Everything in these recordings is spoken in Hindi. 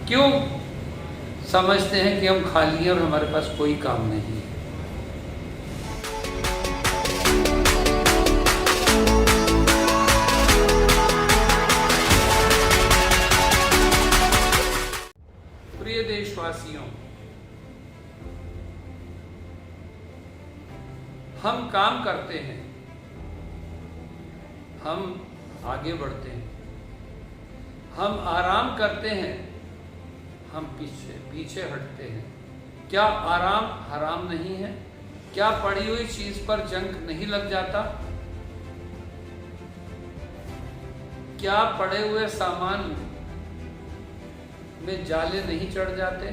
क्यों समझते हैं कि हम खाली हैं और हमारे पास कोई काम नहीं है। प्रिय देशवासियों, हम काम करते हैं, हम आगे बढ़ते हैं, हम आराम करते हैं, हम पीछे हटते हैं। क्या आराम हराम नहीं है? क्या पड़ी हुई चीज पर जंग नहीं लग जाता? क्या पड़े हुए सामान में जाले नहीं चढ़ जाते?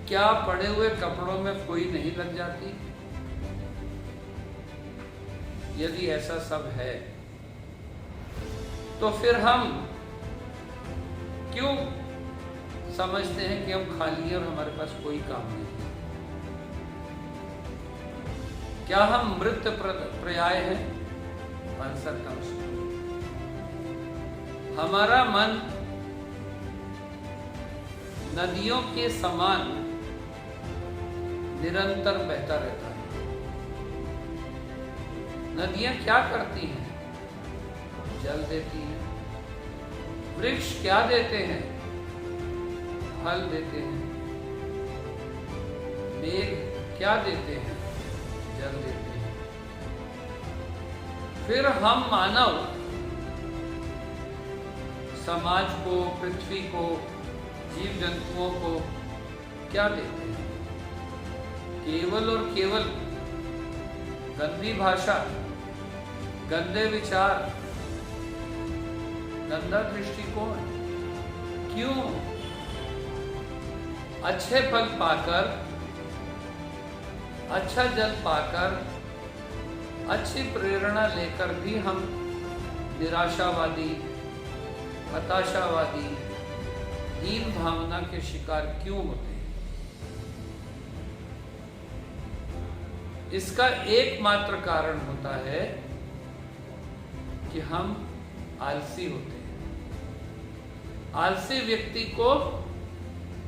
क्या पड़े हुए कपड़ों में फुई नहीं लग जाती? यदि ऐसा सब है तो फिर हम क्यों समझते हैं कि हम खाली हैं और हमारे पास कोई काम नहीं है? क्या हम मृत पर्याय हैं? Answer comes. हमारा मन नदियों के समान निरंतर बहता रहता है। नदियां क्या करती हैं? जल देती हैं। वृक्ष क्या देते हैं? फल देते हैं। मेघ क्या देते हैं? जल देते हैं। फिर हम मानव समाज को, पृथ्वी को, जीव जंतुओं को क्या देते हैं? केवल और केवल गंदी भाषा, गंदे विचार, गंदा दृष्टिकोण। क्यों? अच्छे फल पाकर, अच्छा जल पाकर, अच्छी प्रेरणा लेकर भी हम निराशावादी, हताशावादी, हीन भावना के शिकार क्यों होते हैं? इसका एकमात्र कारण होता है कि हम आलसी होते हैं। आलसी व्यक्ति को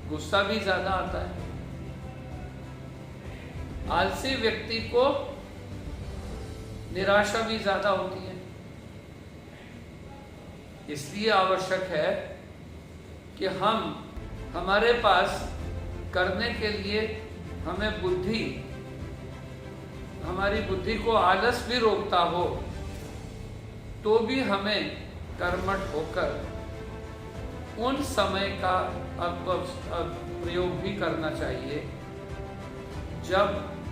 गुस्सा भी ज्यादा आता है। आलसी व्यक्ति को निराशा भी ज्यादा होती है। इसलिए आवश्यक है कि हमारे पास करने के लिए हमें बुद्धि, हमारी बुद्धि को आलस भी रोकता हो तो भी हमें कर्मठ होकर उन समय का प्रयोग भी करना चाहिए जब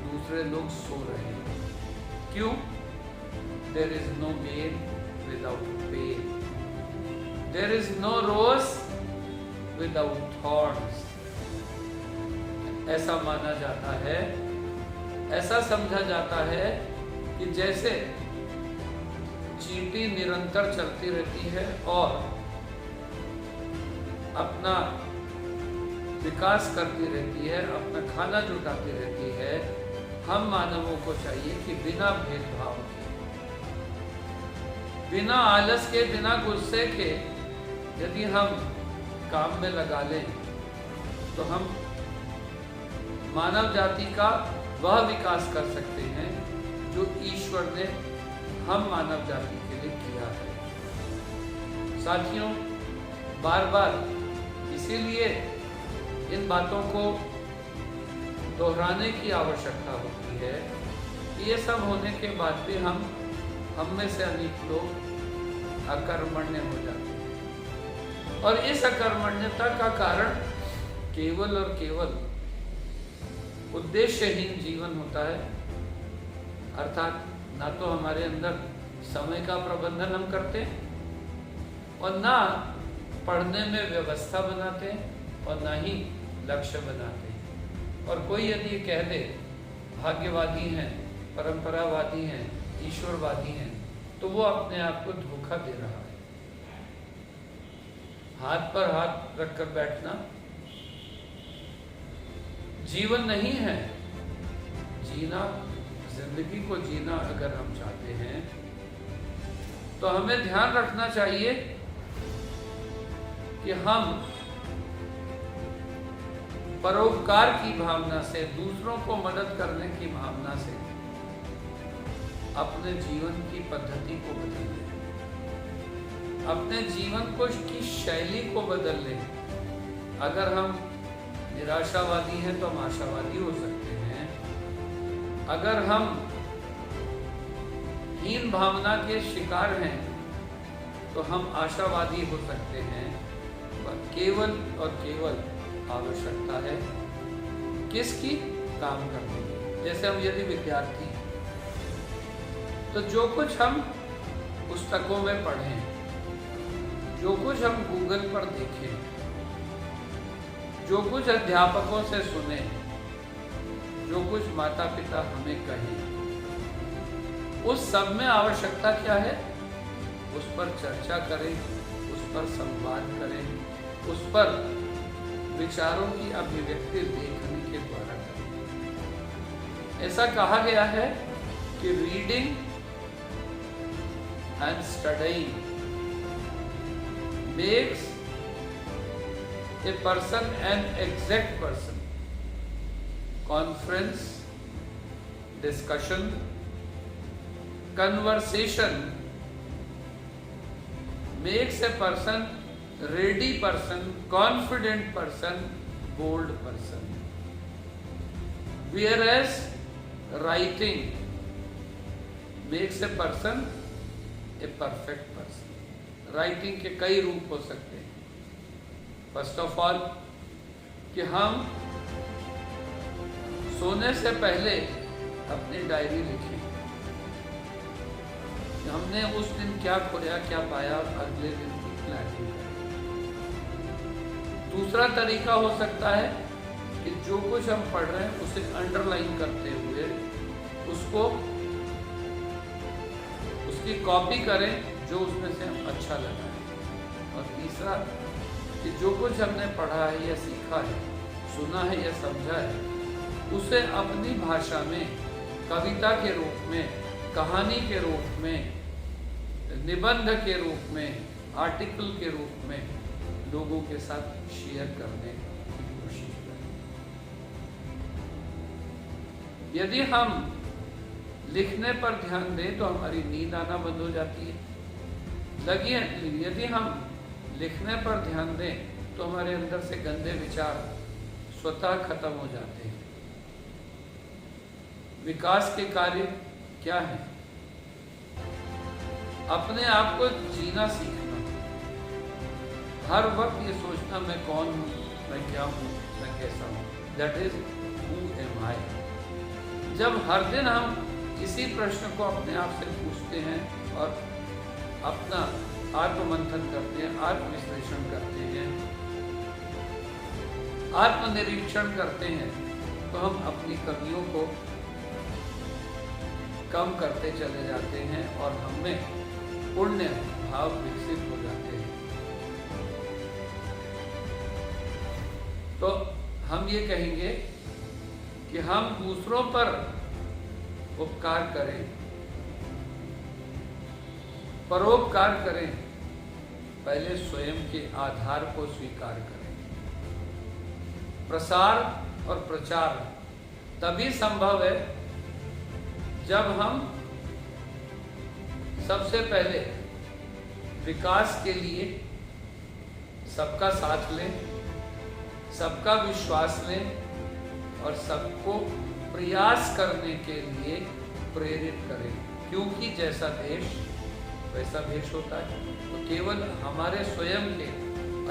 दूसरे लोग सो रहे हैं। क्यों? There is no gain without pain. There is no rose without thorns. ऐसा माना जाता है, ऐसा समझा जाता है कि जैसे चींटी निरंतर चलती रहती है और अपना विकास करती रहती है, अपना खाना जुटाती रहती है, हम मानवों को चाहिए कि बिना भेदभाव के, बिना आलस के, बिना गुस्से के यदि हम काम में लगा लें तो हम मानव जाति का वह विकास कर सकते हैं जो ईश्वर ने हम मानव जाति के लिए किया है। साथियों, बार बार इसीलिए इन बातों को दोहराने की आवश्यकता होती है कि ये सब होने के बाद भी हम में से अनेक लोग अकर्मण्य हो जाते हैं। और इस अकर्मण्यता का कारण केवल और केवल उद्देश्यहीन जीवन होता है। अर्थात ना तो हमारे अंदर समय का प्रबंधन हम करते हैं और ना पढ़ने में व्यवस्था बनाते हैं और ना ही लक्ष्य बनाते हैं। और कोई यदि कह दे भाग्यवादी हैं, परंपरावादी हैं, ईश्वरवादी हैं, तो वो अपने आप को धोखा दे रहा है। हाथ पर हाथ रखकर बैठना जीवन नहीं है। जीना, जिंदगी को जीना अगर हम चाहते हैं तो हमें ध्यान रखना चाहिए कि हम परोपकार की भावना से, दूसरों को मदद करने की भावना से अपने जीवन की पद्धति को बदल लें, अपने जीवन को की शैली को बदल लें। अगर हम निराशावादी हैं तो हम आशावादी हो सकते हैं। अगर हम हीन भावना के शिकार हैं तो हम आशावादी हो सकते हैं। पर केवल और केवल आवश्यकता है किसकी? काम करने की। जैसे हम यदि विद्यार्थी हैं तो जो कुछ हम पुस्तकों में पढ़ें, जो कुछ हम गूगल पर देखें, जो कुछ अध्यापकों से सुने, जो कुछ माता पिता हमें कहें, उस सब में आवश्यकता क्या है? उस पर चर्चा करें, उस पर संवाद करें, उस पर विचारों की अभिव्यक्ति लेखनी के द्वारा करें। ऐसा कहा गया है कि reading and studying makes a person an exact person. Conference, discussion, conversation makes a person ready person, confident person, bold person. Whereas writing makes a person a perfect person. Writing के कई रूप हो सकते हैं। फर्स्ट ऑफ ऑल कि हम सोने से पहले अपनी डायरी लिखें, हमने उस दिन क्या खोया, क्या पाया, और अगले दिन की प्लानिंग करें। दूसरा तरीका हो सकता है कि जो कुछ हम पढ़ रहे हैं उसे अंडरलाइन करते हुए उसको, उसकी कॉपी करें जो उसमें से अच्छा लगा है। और तीसरा कि जो कुछ हमने पढ़ा है या सीखा है, सुना है या समझा है, उसे अपनी भाषा में कविता के रूप में, कहानी के रूप में, निबंध के रूप में, आर्टिकल के रूप में लोगों के साथ शेयर करने की कोशिश करें। यदि हम लिखने पर ध्यान दें तो हमारी नींद आना बंद हो जाती है। यदि हम लिखने पर ध्यान दें तो हमारे अंदर से गंदे विचार स्वतः खत्म हो जाते हैं। विकास के कार्य क्या है? अपने आप को जीना सीखना, हर वक्त ये सोचना मैं कौन हूँ, मैं क्या हूँ, मैं कैसा हूँ। दैट इज हू एम आई। जब हर दिन हम इसी प्रश्न को अपने आप से पूछते हैं और अपना आत्ममंथन करते हैं, आत्मविश्लेषण करते हैं, आत्मनिरीक्षण करते हैं, तो हम अपनी कमियों को कम करते चले जाते हैं और हमें पुण्य भाव विकसित हो जाते हैं। तो हम ये कहेंगे कि हम दूसरों पर उपकार करें, परोपकार करें, पहले स्वयं के आधार को स्वीकार करें। प्रसार और प्रचार तभी संभव है जब हम सबसे पहले विकास के लिए सबका साथ लें, सबका विश्वास लें और सबको प्रयास करने के लिए प्रेरित करें। क्योंकि जैसा देश वैसा भेष होता है। तो केवल हमारे स्वयं के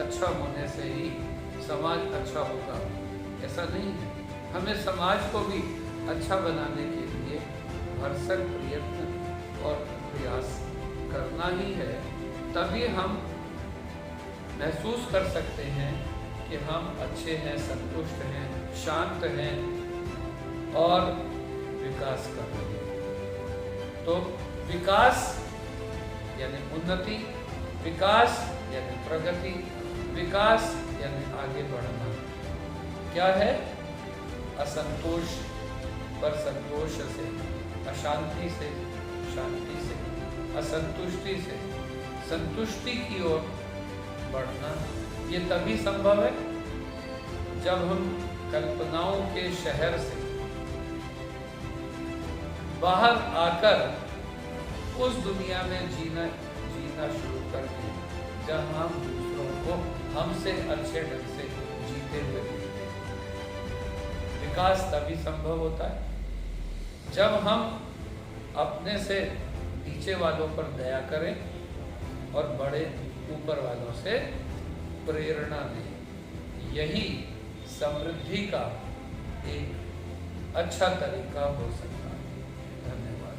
अच्छा होने से ही समाज अच्छा होगा ऐसा नहीं है। हमें समाज को भी अच्छा बनाने के लिए भरसक प्रयत्न और प्रयास करना ही है। तभी हम महसूस कर सकते हैं कि हम अच्छे हैं, संतुष्ट हैं, शांत हैं और विकास कर रहे हैं। तो विकास यानी उन्नति, विकास यानी प्रगति, विकास यानी आगे बढ़ना। क्या है? असंतोष पर संतोष से, अशांति से शांति से, असंतुष्टि से संतुष्टि की ओर बढ़ना ये तभी संभव है जब हम कल्पनाओं के शहर से बाहर आकर उस दुनिया में जीना शुरू कर दें जहां हम दूसरों को हमसे अच्छे ढंग से जीते हुए देखते हैं। विकास तभी संभव होता है जब हम अपने से नीचे वालों पर दया करें और बड़े ऊपर वालों से प्रेरणा दें। यही समृद्धि का एक अच्छा तरीका हो सकता है। धन्यवाद।